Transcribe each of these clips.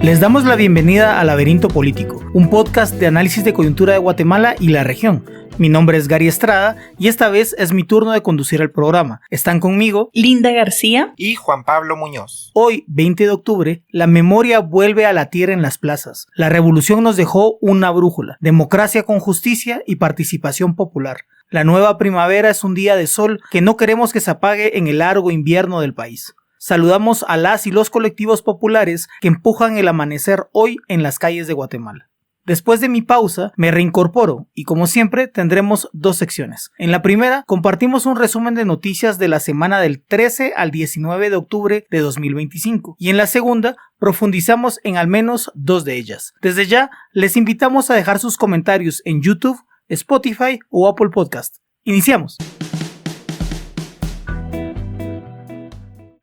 Les damos la bienvenida a Laberinto Político, un podcast de análisis de coyuntura de Guatemala y la región. Mi nombre es Gary Estrada y esta vez es mi turno de conducir el programa. Están conmigo Linda García y Juan Pablo Muñoz. Hoy, 20 de octubre, la memoria vuelve a latir en las plazas. La revolución nos dejó una brújula: democracia con justicia y participación popular. La nueva primavera es un día de sol que no queremos que se apague en el largo invierno del país. Saludamos a las y los colectivos populares que empujan el amanecer hoy en las calles de Guatemala. Después de mi pausa, me reincorporo y como siempre tendremos dos secciones. En la primera, compartimos un resumen de noticias de la semana del 13 al 19 de octubre de 2025 y en la segunda, profundizamos en al menos dos de ellas. Desde ya, les invitamos a dejar sus comentarios en YouTube, Spotify o Apple Podcast. Iniciamos.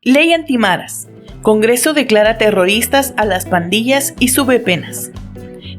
Ley Antimaras. Congreso declara terroristas a las pandillas y sube penas.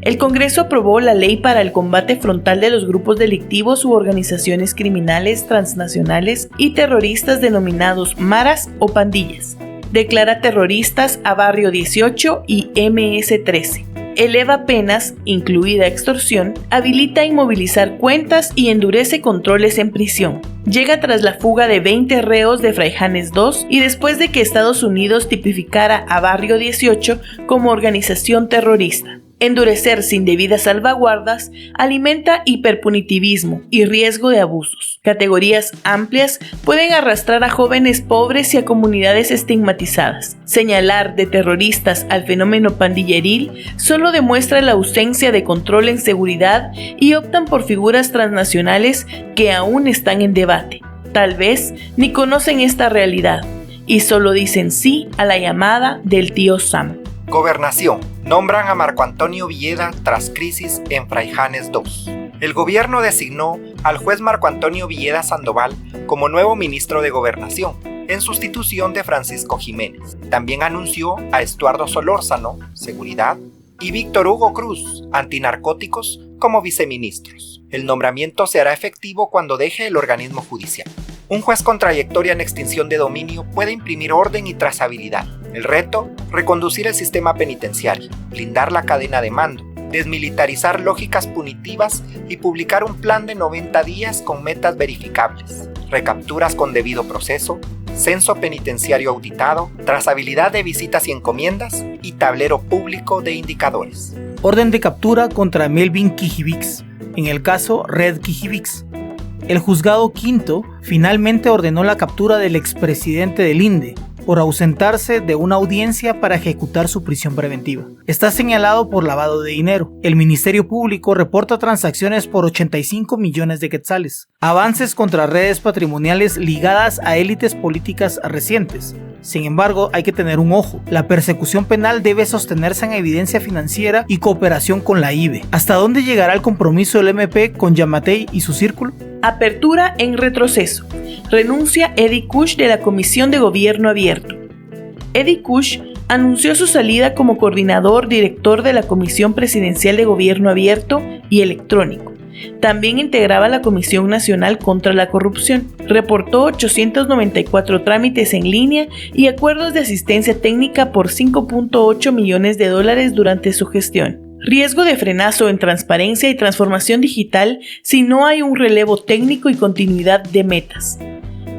El Congreso aprobó la ley para el combate frontal de los grupos delictivos u organizaciones criminales transnacionales y terroristas denominados maras o pandillas. Declara terroristas a Barrio 18 y MS-13. Eleva penas, incluida extorsión, habilita inmovilizar cuentas y endurece controles en prisión. Llega tras la fuga de 20 reos de Fraijanes II y después de que Estados Unidos tipificara a Barrio 18 como organización terrorista. Endurecer sin debidas salvaguardas alimenta hiperpunitivismo y riesgo de abusos. Categorías amplias pueden arrastrar a jóvenes pobres y a comunidades estigmatizadas. Señalar de terroristas al fenómeno pandilleril solo demuestra la ausencia de control en seguridad y optan por figuras transnacionales que aún están en debate. Tal vez ni conocen esta realidad y solo dicen sí a la llamada del tío Sam. Gobernación. Nombran a Marco Antonio Villeda tras crisis en Fraijanes II. El gobierno designó al juez Marco Antonio Villeda Sandoval como nuevo ministro de Gobernación, en sustitución de Francisco Jiménez. También anunció a Estuardo Solórzano, Seguridad, y Víctor Hugo Cruz, Antinarcóticos, como viceministros. El nombramiento se hará efectivo cuando deje el organismo judicial. Un juez con trayectoria en extinción de dominio puede imprimir orden y trazabilidad. El reto, reconducir el sistema penitenciario, blindar la cadena de mando, desmilitarizar lógicas punitivas y publicar un plan de 90 días con metas verificables, recapturas con debido proceso, censo penitenciario auditado, trazabilidad de visitas y encomiendas y tablero público de indicadores. Orden de captura contra Melvin Kijivix, en el caso Red Kijivix. El juzgado quinto finalmente ordenó la captura del expresidente del INDE por ausentarse de una audiencia para ejecutar su prisión preventiva. Está señalado por lavado de dinero. El Ministerio Público reporta transacciones por 85 millones de quetzales. Avances contra redes patrimoniales ligadas a élites políticas recientes. Sin embargo, hay que tener un ojo. La persecución penal debe sostenerse en evidencia financiera y cooperación con la IBE. ¿Hasta dónde llegará el compromiso del MP con Yamatei y su círculo? Apertura en retroceso. Renuncia Eddie Kush de la Comisión de Gobierno Abierto. Eddie Kush anunció su salida como coordinador director de la Comisión Presidencial de Gobierno Abierto y Electrónico. También integraba la Comisión Nacional contra la Corrupción. Reportó 894 trámites en línea y acuerdos de asistencia técnica por $5.8 millones durante su gestión. Riesgo de frenazo en transparencia y transformación digital si no hay un relevo técnico y continuidad de metas.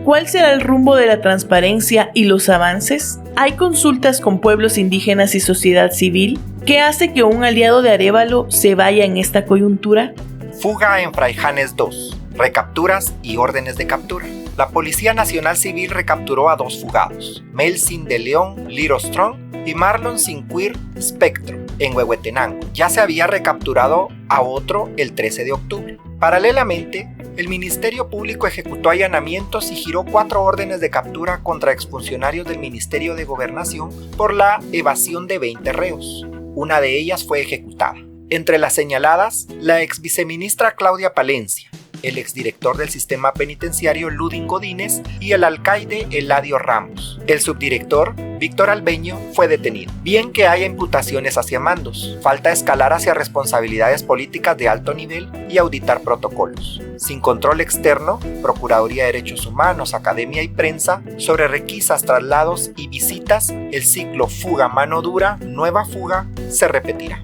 ¿Cuál será el rumbo de la transparencia y los avances? ¿Hay consultas con pueblos indígenas y sociedad civil? ¿Qué hace que un aliado de Arévalo se vaya en esta coyuntura? Fuga en Fraijanes II. Recapturas y órdenes de captura. La Policía Nacional Civil recapturó a dos fugados, Melsin de León Lirostrong y Marlon Sinquir Spectro, en Huehuetenango. Ya se había recapturado a otro el 13 de octubre. Paralelamente, el Ministerio Público ejecutó allanamientos y giró 4 órdenes de captura contra exfuncionarios del Ministerio de Gobernación por la evasión de 20 reos. Una de ellas fue ejecutada. Entre las señaladas, la ex viceministra Claudia Palencia, el exdirector del sistema penitenciario Ludin Godínez y el alcaide Eladio Ramos. El subdirector, Víctor Albeño, fue detenido. Bien que haya imputaciones hacia mandos, falta escalar hacia responsabilidades políticas de alto nivel y auditar protocolos. Sin control externo, Procuraduría de Derechos Humanos, Academia y Prensa, sobre requisas, traslados y visitas, el ciclo fuga mano dura, nueva fuga, se repetirá.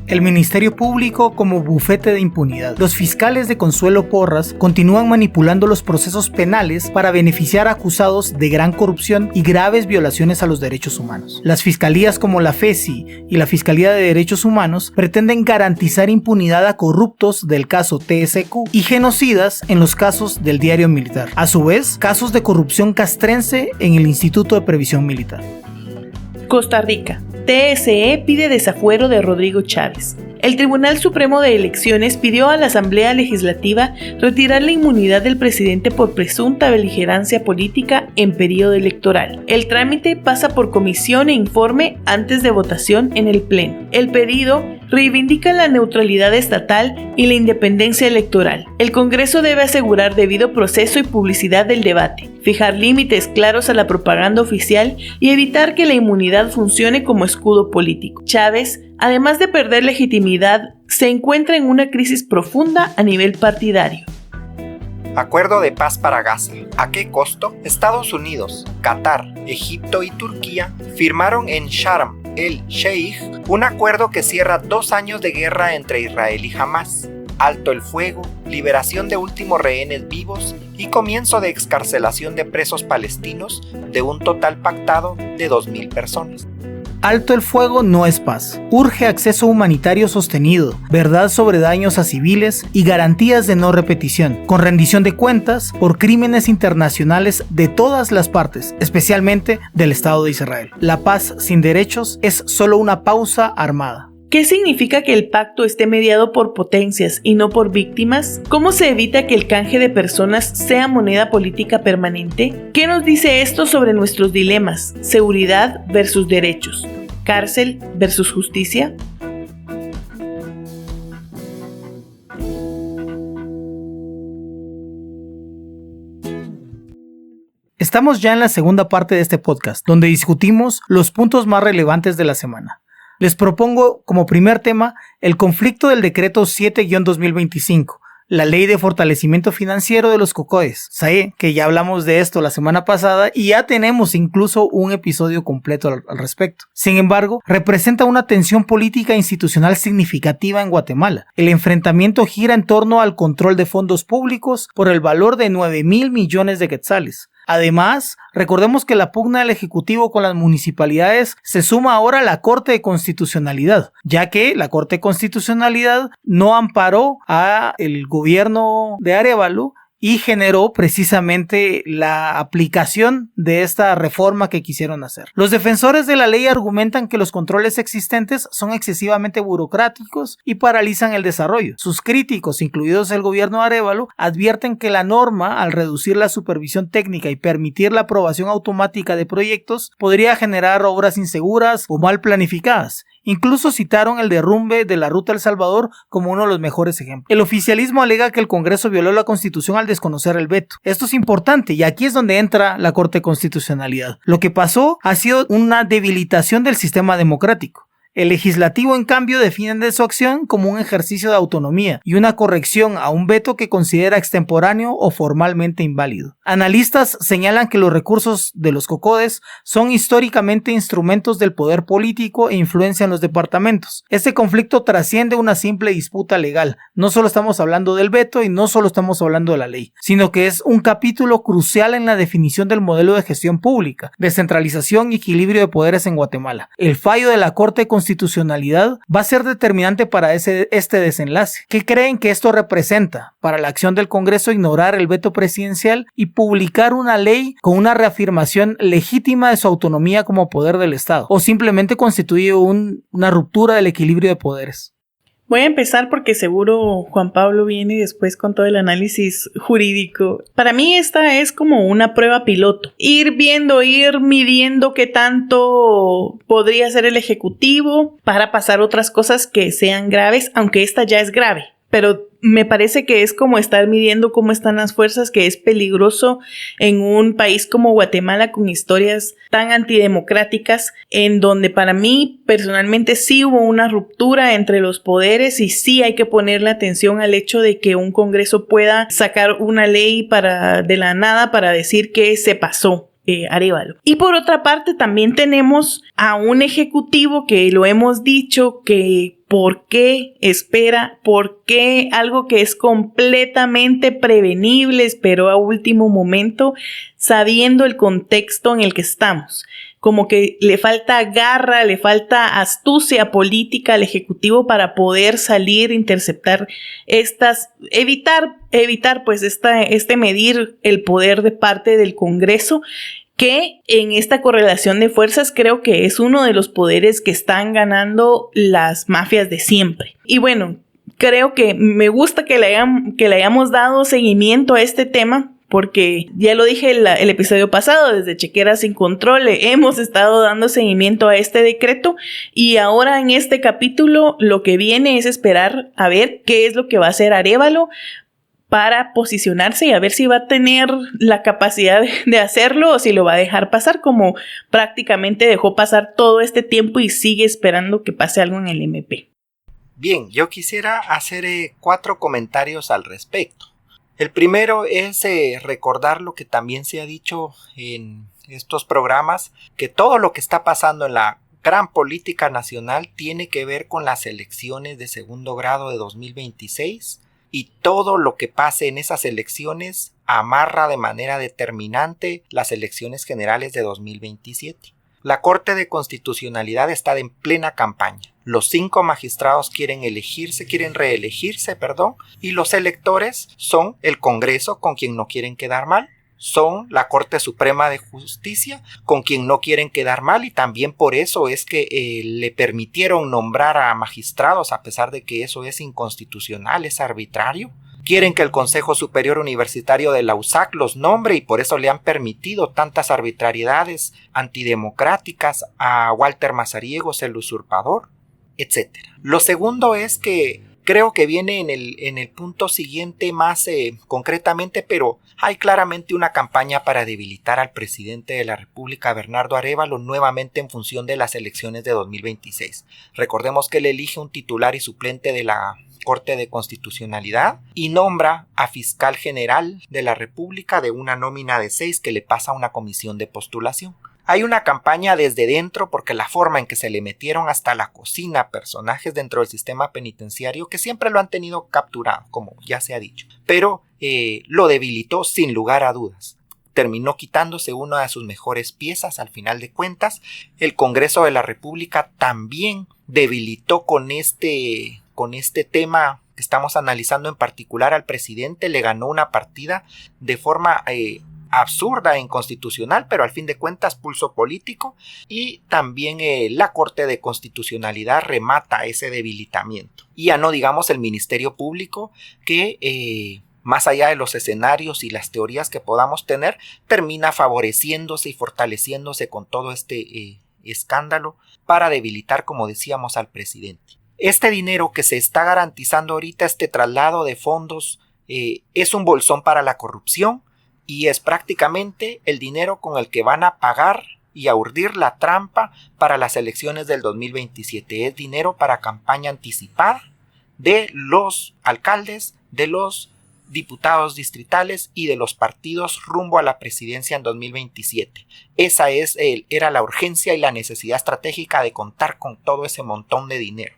El Ministerio Público como bufete de impunidad. Los fiscales de Consuelo Porras continúan manipulando los procesos penales para beneficiar a acusados de gran corrupción y graves violaciones a los derechos humanos. Las fiscalías como la FESI y la Fiscalía de Derechos Humanos pretenden garantizar impunidad a corruptos del caso TSQ y genocidas en los casos del diario militar. A su vez, casos de corrupción castrense en el Instituto de Previsión Militar. Costa Rica. TSE pide desafuero de Rodrigo Chávez. El Tribunal Supremo de Elecciones pidió a la Asamblea Legislativa retirar la inmunidad del presidente por presunta beligerancia política en periodo electoral. El trámite pasa por comisión e informe antes de votación en el Pleno. El pedido reivindica la neutralidad estatal y la independencia electoral. El Congreso debe asegurar debido proceso y publicidad del debate, fijar límites claros a la propaganda oficial y evitar que la inmunidad funcione como escudo político. Chávez, además de perder legitimidad, se encuentra en una crisis profunda a nivel partidario. Acuerdo de paz para Gaza. ¿A qué costo? Estados Unidos, Qatar, Egipto y Turquía firmaron en Sharm el-Sheikh un acuerdo que cierra 2 años de guerra entre Israel y Hamás. Alto el fuego, liberación de últimos rehenes vivos y comienzo de excarcelación de presos palestinos de un total pactado de 2.000 personas. Alto el fuego no es paz. Urge acceso humanitario sostenido, verdad sobre daños a civiles y garantías de no repetición, con rendición de cuentas por crímenes internacionales de todas las partes, especialmente del Estado de Israel. La paz sin derechos es solo una pausa armada. ¿Qué significa que el pacto esté mediado por potencias y no por víctimas? ¿Cómo se evita que el canje de personas sea moneda política permanente? ¿Qué nos dice esto sobre nuestros dilemas? Seguridad versus derechos. Cárcel versus justicia. Estamos ya en la segunda parte de este podcast, donde discutimos los puntos más relevantes de la semana. Les propongo como primer tema el conflicto del decreto 7-2025, la ley de fortalecimiento financiero de los COCODES. Sé que ya hablamos de esto la semana pasada y ya tenemos incluso un episodio completo al respecto. Sin embargo, representa una tensión política e institucional significativa en Guatemala. El enfrentamiento gira en torno al control de fondos públicos por el valor de 9,000 millones de quetzales. Además, recordemos que la pugna del Ejecutivo con las municipalidades se suma ahora a la Corte de Constitucionalidad, ya que la Corte de Constitucionalidad no amparó al gobierno de Arévalo y generó precisamente la aplicación de esta reforma que quisieron hacer. Los defensores de la ley argumentan que los controles existentes son excesivamente burocráticos y paralizan el desarrollo. Sus críticos, incluidos el gobierno de Arévalo, advierten que la norma, al reducir la supervisión técnica y permitir la aprobación automática de proyectos, podría generar obras inseguras o mal planificadas. Incluso citaron el derrumbe de la Ruta El Salvador como uno de los mejores ejemplos. El oficialismo alega que el Congreso violó la Constitución al desconocer el veto. Esto es importante y aquí es donde entra la Corte de Constitucionalidad. Lo que pasó ha sido una debilitación del sistema democrático. El legislativo, en cambio, defiende su acción como un ejercicio de autonomía y una corrección a un veto que considera extemporáneo o formalmente inválido. Analistas señalan que los recursos de los COCODES son históricamente instrumentos del poder político e influencian los departamentos. Este conflicto trasciende una simple disputa legal. No solo estamos hablando del veto y no solo estamos hablando de la ley, sino que es un capítulo crucial en la definición del modelo de gestión pública, descentralización y equilibrio de poderes en Guatemala. El fallo de la Corte de Constitucionalidad va a ser determinante para este desenlace. ¿Qué creen que esto representa para la acción del Congreso ignorar el veto presidencial y publicar una ley con una reafirmación legítima de su autonomía como poder del Estado? ¿O simplemente constituye una ruptura del equilibrio de poderes? Voy a empezar porque seguro Juan Pablo viene después con todo el análisis jurídico. Para mí esta es como una prueba piloto. Ir midiendo qué tanto podría ser el Ejecutivo para pasar otras cosas que sean graves, aunque esta ya es grave. pero me parece que es como estar midiendo cómo están las fuerzas, que es peligroso en un país como Guatemala con historias tan antidemocráticas, en donde para mí personalmente sí hubo una ruptura entre los poderes y sí hay que ponerle atención al hecho de que un Congreso pueda sacar una ley de la nada para decir que se pasó. Arévalo. Y por otra parte también tenemos a un ejecutivo que lo hemos dicho que ¿por qué espera? ¿Por qué algo que es completamente prevenible esperó a último momento sabiendo el contexto en el que estamos? Como que le falta garra, le falta astucia política al Ejecutivo para poder salir, interceptar evitar pues medir el poder de parte del Congreso, que en esta correlación de fuerzas creo que es uno de los poderes que están ganando las mafias de siempre. Y bueno, creo que me gusta que le hayamos dado seguimiento a este tema, porque ya lo dije el episodio pasado, desde Chequera Sin Control hemos estado dando seguimiento a este decreto y ahora en este capítulo lo que viene es esperar a ver qué es lo que va a hacer Arévalo para posicionarse y a ver si va a tener la capacidad de hacerlo o si lo va a dejar pasar, como prácticamente dejó pasar todo este tiempo y sigue esperando que pase algo en el MP. Bien, yo quisiera hacer 4 comentarios al respecto. El primero es recordar lo que también se ha dicho en estos programas, que todo lo que está pasando en la gran política nacional tiene que ver con las elecciones de segundo grado de 2026 y todo lo que pase en esas elecciones amarra de manera determinante las elecciones generales de 2027. La Corte de Constitucionalidad está en plena campaña. Los 5 magistrados quieren reelegirse, y los electores son el Congreso, con quien no quieren quedar mal, son la Corte Suprema de Justicia, con quien no quieren quedar mal, y también por eso es que le permitieron nombrar a magistrados, a pesar de que eso es inconstitucional, es arbitrario. Quieren que el Consejo Superior Universitario de la USAC los nombre y por eso le han permitido tantas arbitrariedades antidemocráticas a Walter Mazariegos, el usurpador, etc. Lo segundo es que creo que viene en el punto siguiente más concretamente, pero hay claramente una campaña para debilitar al presidente de la República, Bernardo Arévalo, nuevamente en función de las elecciones de 2026. Recordemos que él elige un titular y suplente de la Corte de Constitucionalidad y nombra a fiscal general de la República de una nómina de 6 que le pasa a una comisión de postulación. Hay una campaña desde dentro porque la forma en que se le metieron hasta la cocina personajes dentro del sistema penitenciario que siempre lo han tenido capturado, como ya se ha dicho, pero lo debilitó sin lugar a dudas. Terminó quitándose una de sus mejores piezas al final de cuentas. El Congreso de la República también debilitó con este tema que estamos analizando en particular al presidente, le ganó una partida de forma absurda e inconstitucional, pero al fin de cuentas pulso político, y también la Corte de Constitucionalidad remata ese debilitamiento. Y ya no digamos el Ministerio Público que más allá de los escenarios y las teorías que podamos tener, termina favoreciéndose y fortaleciéndose con todo este escándalo para debilitar, como decíamos, al presidente. Este dinero que se está garantizando ahorita, este traslado de fondos, es un bolsón para la corrupción y es prácticamente el dinero con el que van a pagar y a urdir la trampa para las elecciones del 2027. Es dinero para campaña anticipada de los alcaldes, de los diputados distritales y de los partidos rumbo a la presidencia en 2027. Esa era la urgencia y la necesidad estratégica de contar con todo ese montón de dinero.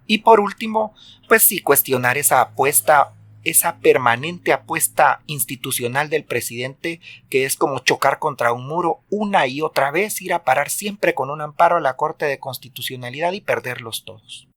Y por último, pues sí, cuestionar esa apuesta, esa permanente apuesta institucional del presidente, que es como chocar contra un muro una y otra vez, ir a parar siempre con un amparo a la Corte de Constitucionalidad y perderlos todos.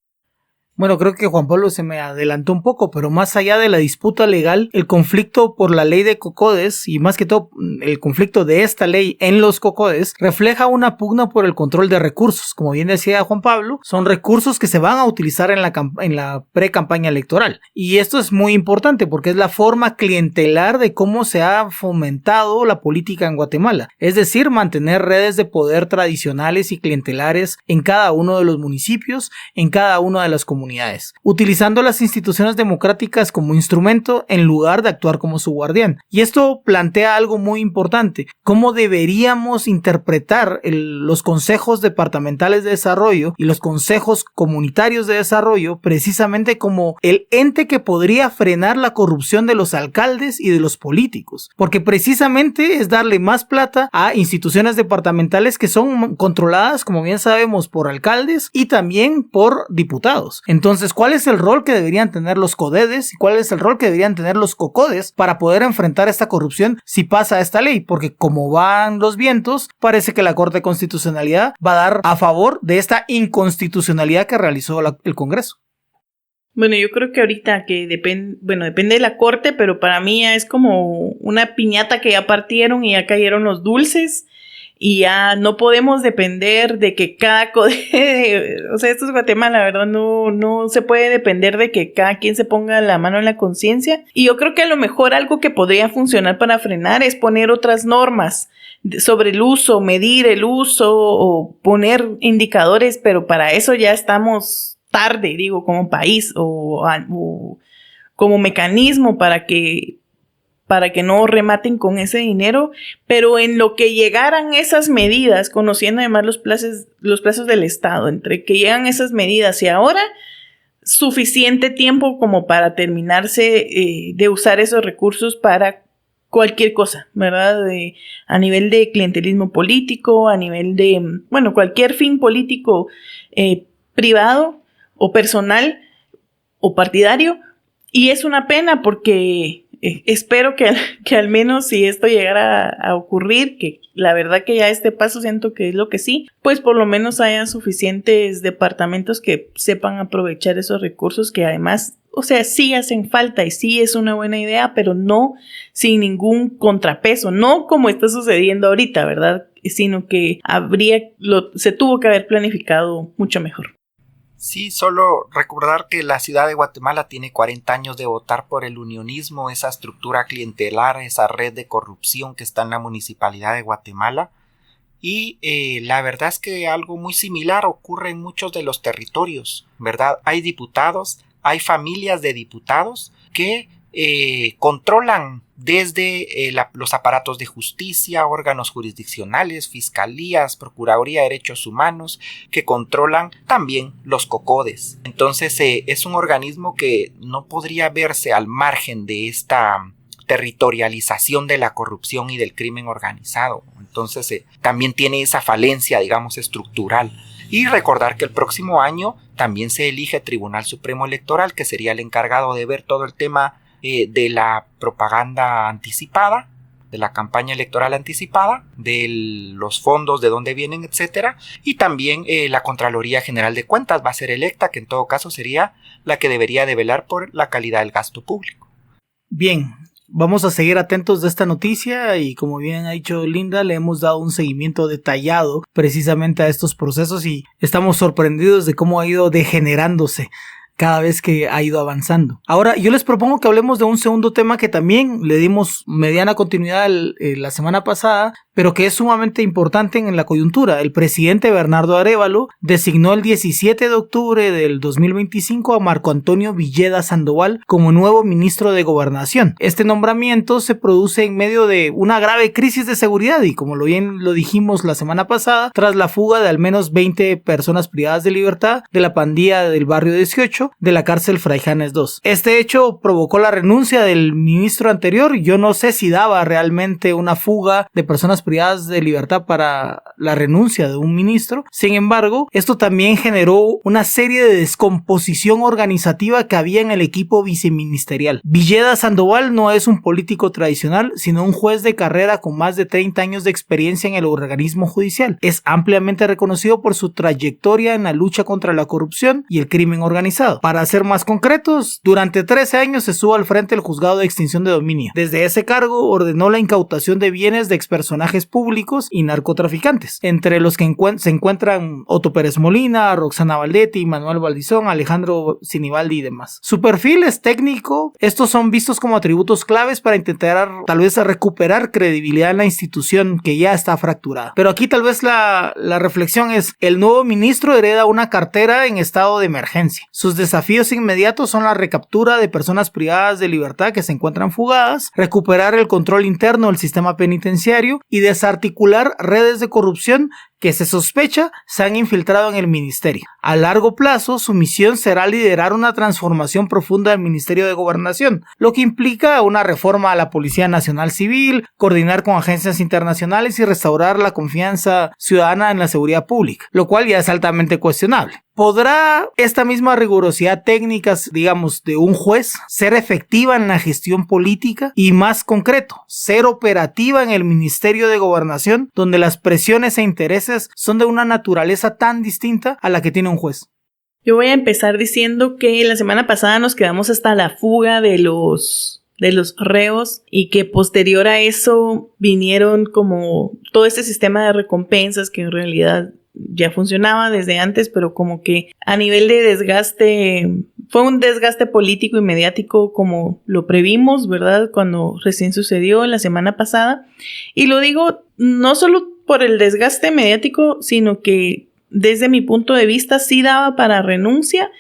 Bueno, creo que Juan Pablo se me adelantó un poco, pero más allá de la disputa legal, el conflicto por la ley de COCODES y más que todo el conflicto de esta ley en los COCODES refleja una pugna por el control de recursos. Como bien decía Juan Pablo, son recursos que se van a utilizar en la pre-campaña electoral. Y esto es muy importante porque es la forma clientelar de cómo se ha fomentado la política en Guatemala. Es decir, mantener redes de poder tradicionales y clientelares en cada uno de los municipios, en cada una de las comunidades comunidades, utilizando las instituciones democráticas como instrumento en lugar de actuar como su guardián. Y esto plantea algo muy importante: cómo deberíamos interpretar los consejos departamentales de desarrollo y los consejos comunitarios de desarrollo precisamente como el ente que podría frenar la corrupción de los alcaldes y de los políticos, porque precisamente es darle más plata a instituciones departamentales que son controladas, como bien sabemos, por alcaldes y también por diputados. Entonces, ¿cuál es el rol que deberían tener los CODEDES y cuál es el rol que deberían tener los COCODES para poder enfrentar esta corrupción si pasa esta ley? Porque como van los vientos, parece que la Corte de Constitucionalidad va a dar a favor de esta inconstitucionalidad que realizó el Congreso. Bueno, yo creo que ahorita que depende de la corte, pero para mí ya es como una piñata que ya partieron y ya cayeron los dulces y ya no podemos depender de que cada o sea, esto es Guatemala, la verdad, no se puede depender de que cada quien se ponga la mano en la conciencia. Y yo creo que a lo mejor algo que podría funcionar para frenar es poner otras normas sobre el uso, medir el uso o poner indicadores, pero para eso ya estamos tarde, digo, como país o como mecanismo para que no rematen con ese dinero, pero en lo que llegaran esas medidas, conociendo además los plazos del Estado, entre que llegan esas medidas y ahora, suficiente tiempo como para terminarse de usar esos recursos para cualquier cosa, ¿verdad? A nivel de clientelismo político, a nivel de, cualquier fin político privado o personal o partidario. Y es una pena porque espero que al menos si esto llegara a ocurrir, que la verdad que ya este paso siento que es lo que sí, pues por lo menos haya suficientes departamentos que sepan aprovechar esos recursos que además, o sea, sí hacen falta y sí es una buena idea, pero no sin ningún contrapeso, no como está sucediendo ahorita, ¿verdad? Sino que se tuvo que haber planificado mucho mejor. Sí, solo recordar que la ciudad de Guatemala tiene 40 años de votar por el unionismo, esa estructura clientelar, esa red de corrupción que está en la municipalidad de Guatemala. Y la verdad es que algo muy similar ocurre en muchos de los territorios, ¿verdad? Hay diputados, hay familias de diputados que controlan desde los aparatos de justicia, órganos jurisdiccionales, fiscalías, Procuraduría de Derechos Humanos, que controlan también los COCODES. Entonces es un organismo que no podría verse al margen de esta territorialización de la corrupción y del crimen organizado. Entonces también tiene esa falencia, digamos, estructural. Y recordar que el próximo año también se elige Tribunal Supremo Electoral, que sería el encargado de ver todo el tema de la propaganda anticipada, de la campaña electoral anticipada, de los fondos, de dónde vienen, etcétera. Y también la Contraloría General de Cuentas va a ser electa, que en todo caso sería la que debería de velar por la calidad del gasto público. Bien, vamos a seguir atentos de esta noticia y como bien ha dicho Linda, le hemos dado un seguimiento detallado precisamente a estos procesos y estamos sorprendidos de cómo ha ido degenerándose cada vez que ha ido avanzando. Ahora, yo les propongo que hablemos de un segundo tema que también le dimos mediana continuidad la semana pasada, pero que es sumamente importante en la coyuntura. El presidente Bernardo Arévalo designó el 17 de octubre del 2025 a Marco Antonio Villeda Sandoval como nuevo ministro de Gobernación. Este nombramiento se produce en medio de una grave crisis de seguridad y, como bien lo dijimos la semana pasada, tras la fuga de al menos 20 personas privadas de libertad de la pandilla del barrio 18 de la cárcel Fraijanes 2. Este hecho provocó la renuncia del ministro anterior. Yo no sé si daba realmente una fuga de personas privadas de libertad para la renuncia de un ministro. Sin embargo, esto también generó una serie de descomposición organizativa que había en el equipo viceministerial. Villeda Sandoval no es un político tradicional, sino un juez de carrera con más de 30 años de experiencia en el organismo judicial. Es ampliamente reconocido por su trayectoria en la lucha contra la corrupción y el crimen organizado. Para ser más concretos, durante 13 años estuvo al frente del juzgado de extinción de dominio. Desde ese cargo ordenó la incautación de bienes de expersonajes personajes públicos y narcotraficantes, entre los que se encuentran Otto Pérez Molina, Roxana Valdetti, Manuel Valdizón, Alejandro Sinibaldi y demás. Su perfil es técnico, estos son vistos como atributos claves para intentar tal vez recuperar credibilidad en la institución que ya está fracturada. Pero aquí tal vez la reflexión es: el nuevo ministro hereda una cartera en estado de emergencia. Sus desafíos inmediatos son la recaptura de personas privadas de libertad que se encuentran fugadas, recuperar el control interno del sistema penitenciario y desarticular redes de corrupción que se sospecha se han infiltrado en el ministerio. A largo plazo, su misión será liderar una transformación profunda del Ministerio de Gobernación, lo que implica una reforma a la Policía Nacional Civil, coordinar con agencias internacionales y restaurar la confianza ciudadana en la seguridad pública, lo cual ya es altamente cuestionable. ¿Podrá esta misma rigurosidad técnica, digamos, de un juez ser efectiva en la gestión política? Y más concreto, ser operativa en el Ministerio de Gobernación, donde las presiones e intereses son de una naturaleza tan distinta a la que tiene un juez? Yo voy a empezar diciendo que la semana pasada nos quedamos hasta la fuga de los reos y que posterior a eso vinieron como todo este sistema de recompensas que en realidad ya funcionaba desde antes, pero como que a nivel de desgaste, fue un desgaste político y mediático como lo previmos, ¿verdad? Cuando recién sucedió la semana pasada. Y lo digo no solo por el desgaste mediático, sino que desde mi punto de vista sí daba para renuncia,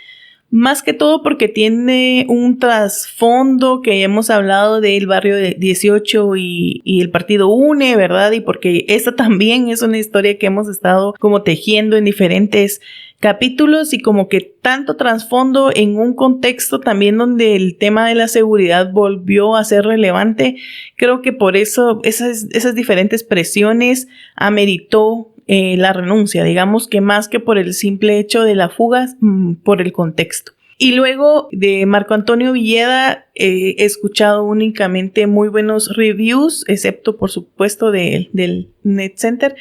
más que todo porque tiene un trasfondo que hemos hablado del barrio de 18 y el partido UNE, ¿verdad? Y porque esta también es una historia que hemos estado como tejiendo en diferentes capítulos y como que tanto trasfondo en un contexto también donde el tema de la seguridad volvió a ser relevante. Creo que por eso esas diferentes presiones ameritó la renuncia, digamos que más que por el simple hecho de la fuga, por el contexto. Y luego de Marco Antonio Villeda he escuchado únicamente muy buenos reviews, excepto por supuesto del Net Center,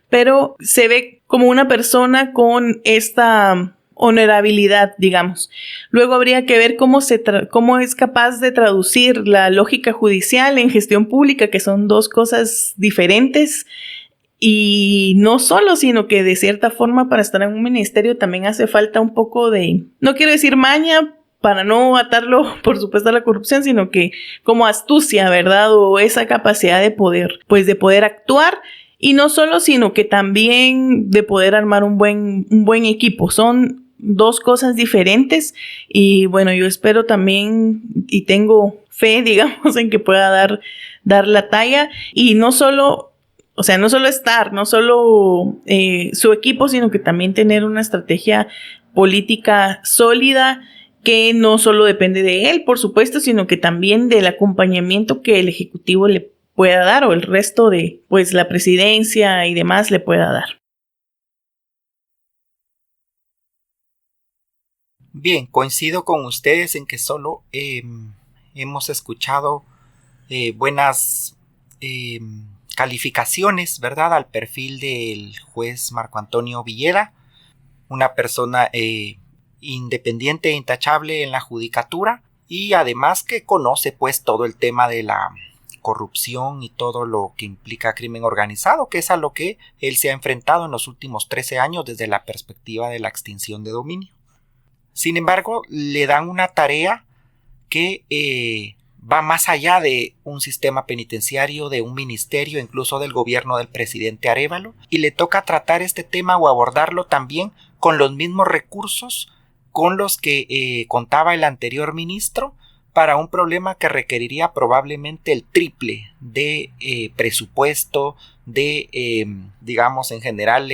pero se ve como una persona con esta honorabilidad, digamos. Luego habría que ver cómo es capaz de traducir la lógica judicial en gestión pública, que son dos cosas diferentes. Y no solo, sino que de cierta forma para estar en un ministerio también hace falta un poco de, no quiero decir maña, para no atarlo por supuesto a la corrupción, sino que como astucia, ¿verdad? O esa capacidad de poder actuar. Y no solo, sino que también de poder armar un buen equipo. Son dos cosas diferentes y bueno, yo espero también y tengo fe, digamos, en que pueda dar la talla y no solo estar, no solo su equipo, sino que también tener una estrategia política sólida que no solo depende de él, por supuesto, sino que también del acompañamiento que el Ejecutivo le pueda dar o el resto de pues la presidencia y demás le pueda dar. Bien, coincido con ustedes en que solo hemos escuchado buenas calificaciones, ¿verdad? Al perfil del juez Marco Antonio Villeda, una persona independiente e intachable en la judicatura y además que conoce pues todo el tema de la corrupción y todo lo que implica crimen organizado, que es a lo que él se ha enfrentado en los últimos 13 años desde la perspectiva de la extinción de dominio. Sin embargo, le dan una tarea que va más allá de un sistema penitenciario, de un ministerio, incluso del gobierno del presidente Arévalo, y le toca tratar este tema o abordarlo también con los mismos recursos con los que contaba el anterior ministro para un problema que requeriría probablemente el triple de presupuesto, de, digamos, en general,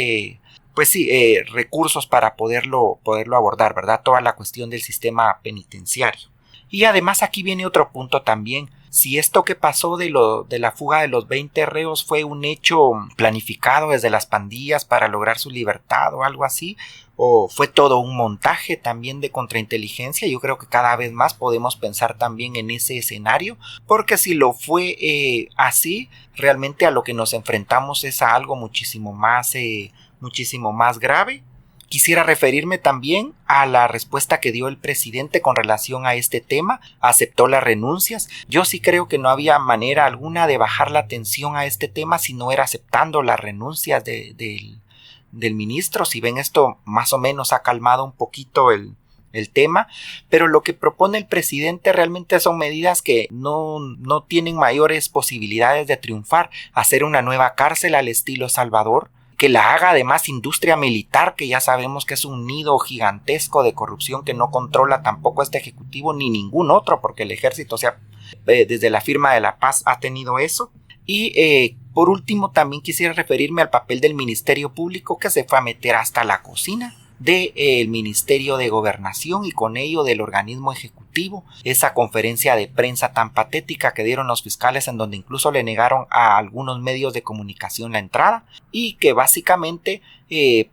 recursos para poderlo abordar, ¿verdad? Toda la cuestión del sistema penitenciario. Y además aquí viene otro punto también. Si esto que pasó de la fuga de los 20 reos fue un hecho planificado desde las pandillas para lograr su libertad o algo así, o fue todo un montaje también de contrainteligencia, yo creo que cada vez más podemos pensar también en ese escenario, porque si lo fue así, realmente a lo que nos enfrentamos es a algo muchísimo más grave. Quisiera referirme también a la respuesta que dio el presidente con relación a este tema. Aceptó las renuncias. Yo sí creo que no había manera alguna de bajar la tensión a este tema si no era aceptando las renuncias del ministro. Si ven, esto más o menos ha calmado un poquito el tema, pero lo que propone el presidente realmente son medidas que no tienen mayores posibilidades de triunfar. Hacer una nueva cárcel al estilo Salvador, que la haga además industria militar, que ya sabemos que es un nido gigantesco de corrupción que no controla tampoco este ejecutivo ni ningún otro, porque el ejército, desde la firma de la paz ha tenido eso. Y por último también quisiera referirme al papel del Ministerio Público, que se fue a meter hasta la cocina del Ministerio de Gobernación y con ello del organismo ejecutivo. Esa conferencia de prensa tan patética que dieron los fiscales, en donde incluso le negaron a algunos medios de comunicación la entrada, y que básicamente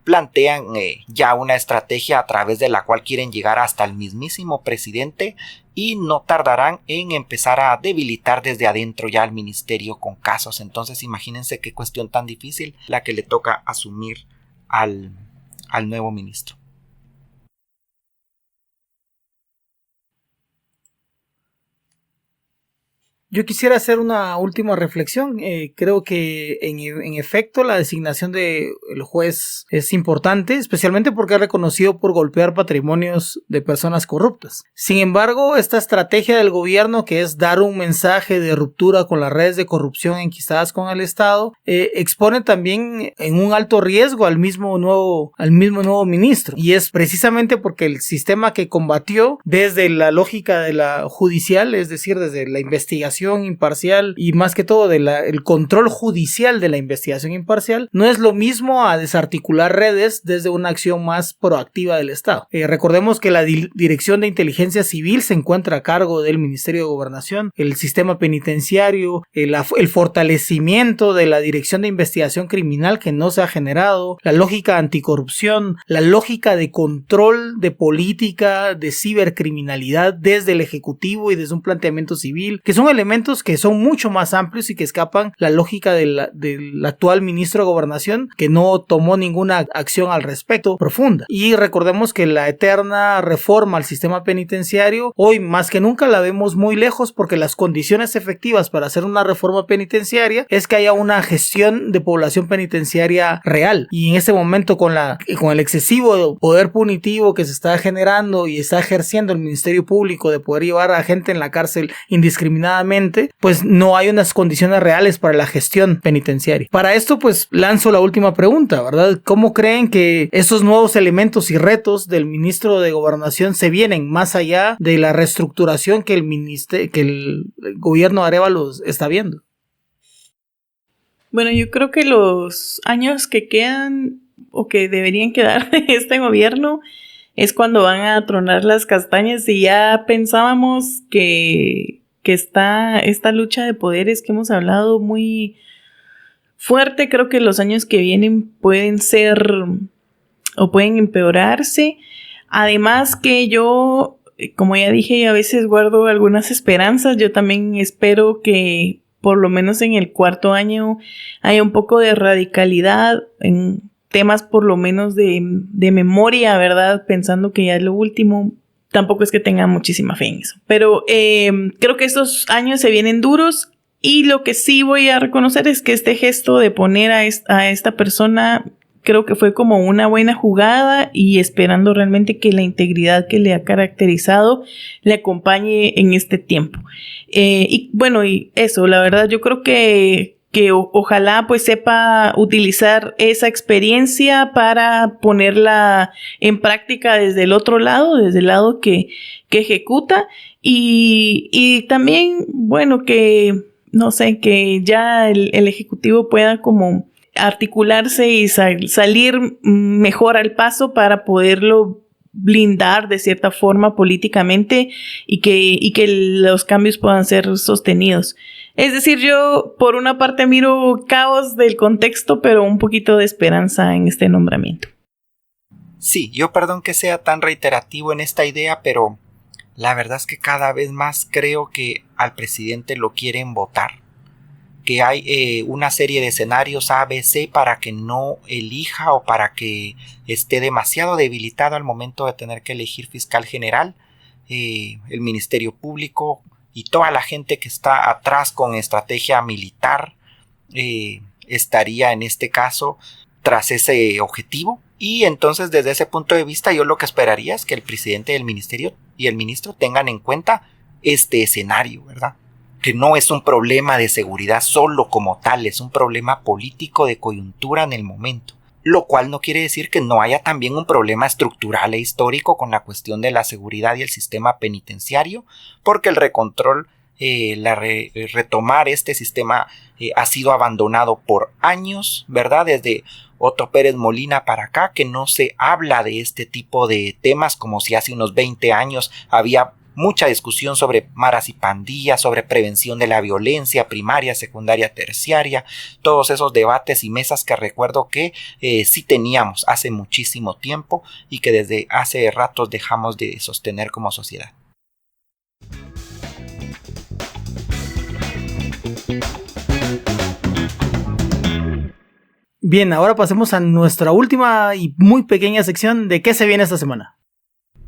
plantean ya una estrategia a través de la cual quieren llegar hasta el mismísimo presidente, y no tardarán en empezar a debilitar desde adentro ya al ministerio con casos. Entonces imagínense qué cuestión tan difícil la que le toca asumir al nuevo ministro. Yo quisiera hacer una última reflexión. Creo que en efecto la designación del juez es importante, especialmente porque es reconocido por golpear patrimonios de personas corruptas. Sin embargo, esta estrategia del gobierno, que es dar un mensaje de ruptura con las redes de corrupción enquistadas con el Estado, expone también en un alto riesgo al mismo nuevo ministro. Y es precisamente porque el sistema que combatió desde la lógica de la judicial, es decir, desde la investigación imparcial y más que todo el control judicial de la investigación imparcial, no es lo mismo a desarticular redes desde una acción más proactiva del Estado. Recordemos que la Dirección de Inteligencia Civil se encuentra a cargo del Ministerio de Gobernación, el sistema penitenciario, el fortalecimiento de la Dirección de Investigación Criminal que no se ha generado, la lógica anticorrupción, la lógica de control de política de cibercriminalidad desde el Ejecutivo y desde un planteamiento civil, que son elementos que son mucho más amplios y que escapan la lógica del actual ministro de Gobernación, que no tomó ninguna acción al respecto profunda. Y recordemos que la eterna reforma al sistema penitenciario hoy más que nunca la vemos muy lejos, porque las condiciones efectivas para hacer una reforma penitenciaria es que haya una gestión de población penitenciaria real, y en este momento con el excesivo poder punitivo que se está generando y está ejerciendo el Ministerio Público de poder llevar a gente en la cárcel indiscriminadamente, pues no hay unas condiciones reales para la gestión penitenciaria. Para esto, pues lanzo la última pregunta, ¿verdad? ¿Cómo creen que esos nuevos elementos y retos del ministro de Gobernación se vienen más allá de la reestructuración que el gobierno de Arévalo está viendo? Bueno, yo creo que los años que quedan o que deberían quedar de este gobierno es cuando van a tronar las castañas, y ya pensábamos que está esta lucha de poderes que hemos hablado muy fuerte. Creo que los años que vienen pueden ser o pueden empeorarse. Además que yo, como ya dije, a veces guardo algunas esperanzas. Yo también espero que por lo menos en el cuarto año haya un poco de radicalidad en temas por lo menos de memoria, ¿verdad? Pensando que ya es lo último. Tampoco es que tenga muchísima fe en eso. Pero creo que estos años se vienen duros, y lo que sí voy a reconocer es que este gesto de poner a esta persona creo que fue como una buena jugada, y esperando realmente que la integridad que le ha caracterizado le acompañe en este tiempo. Y bueno, y eso, la verdad yo creo que ojalá pues sepa utilizar esa experiencia para ponerla en práctica desde el otro lado, desde el lado que ejecuta, y también, bueno, que no sé, que ya el Ejecutivo pueda como articularse y salir mejor al paso para poderlo blindar de cierta forma políticamente, y que los cambios puedan ser sostenidos. Es decir, yo por una parte miro caos del contexto, pero un poquito de esperanza en este nombramiento. Sí, yo perdón que sea tan reiterativo en esta idea, pero la verdad es que cada vez más creo que al presidente lo quieren votar, que hay una serie de escenarios A, B, C para que no elija o para que esté demasiado debilitado al momento de tener que elegir fiscal general. El Ministerio Público y toda la gente que está atrás con estrategia militar estaría en este caso tras ese objetivo. Y entonces desde ese punto de vista yo lo que esperaría es que el presidente del ministerio y el ministro tengan en cuenta este escenario, ¿verdad? Que no es un problema de seguridad solo como tal, es un problema político de coyuntura en el momento. Lo cual no quiere decir que no haya también un problema estructural e histórico con la cuestión de la seguridad y el sistema penitenciario, porque el recontrol, retomar este sistema ha sido abandonado por años, ¿verdad? Desde Otto Pérez Molina para acá, que no se habla de este tipo de temas como si hace unos 20 años había mucha discusión sobre maras y pandillas, sobre prevención de la violencia primaria, secundaria, terciaria, todos esos debates y mesas que recuerdo que sí teníamos hace muchísimo tiempo y que desde hace ratos dejamos de sostener como sociedad. Bien, ahora pasemos a nuestra última y muy pequeña sección de ¿qué se viene esta semana?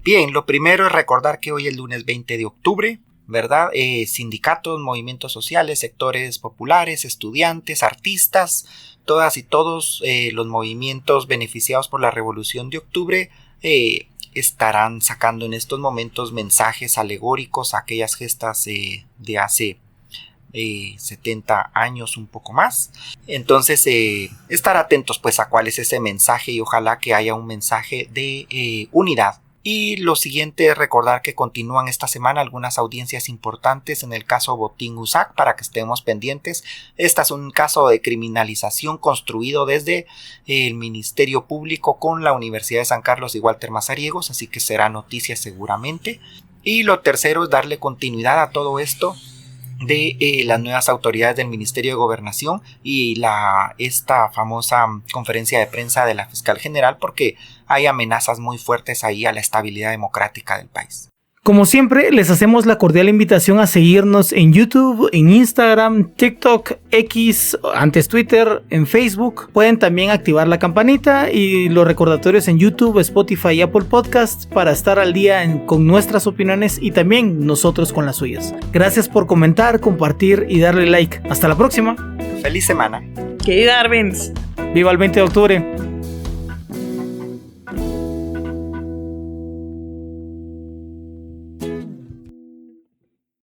Bien, lo primero es recordar que hoy es lunes 20 de octubre, ¿verdad? Sindicatos, movimientos sociales, sectores populares, estudiantes, artistas, todas y todos los movimientos beneficiados por la Revolución de Octubre estarán sacando en estos momentos mensajes alegóricos a aquellas gestas de hace 70 años, un poco más. Entonces estar atentos pues a cuál es ese mensaje y ojalá que haya un mensaje de unidad. Y lo siguiente es recordar que continúan esta semana algunas audiencias importantes en el caso Botín USAC para que estemos pendientes. Este es un caso de criminalización construido desde el Ministerio Público con la Universidad de San Carlos y Walter Mazariegos, así que será noticia seguramente. Y lo tercero es darle continuidad a todo esto de las nuevas autoridades del Ministerio de Gobernación y esta famosa conferencia de prensa de la fiscal general, porque hay amenazas muy fuertes ahí a la estabilidad democrática del país. Como siempre, les hacemos la cordial invitación a seguirnos en YouTube, en Instagram, TikTok, X, antes Twitter, en Facebook. Pueden también activar la campanita y los recordatorios en YouTube, Spotify y Apple Podcasts para estar al día con nuestras opiniones y también nosotros con las suyas. Gracias por comentar, compartir y darle like. Hasta la próxima. ¡Feliz semana! ¡Qué Darwins! ¡Viva el 20 de octubre!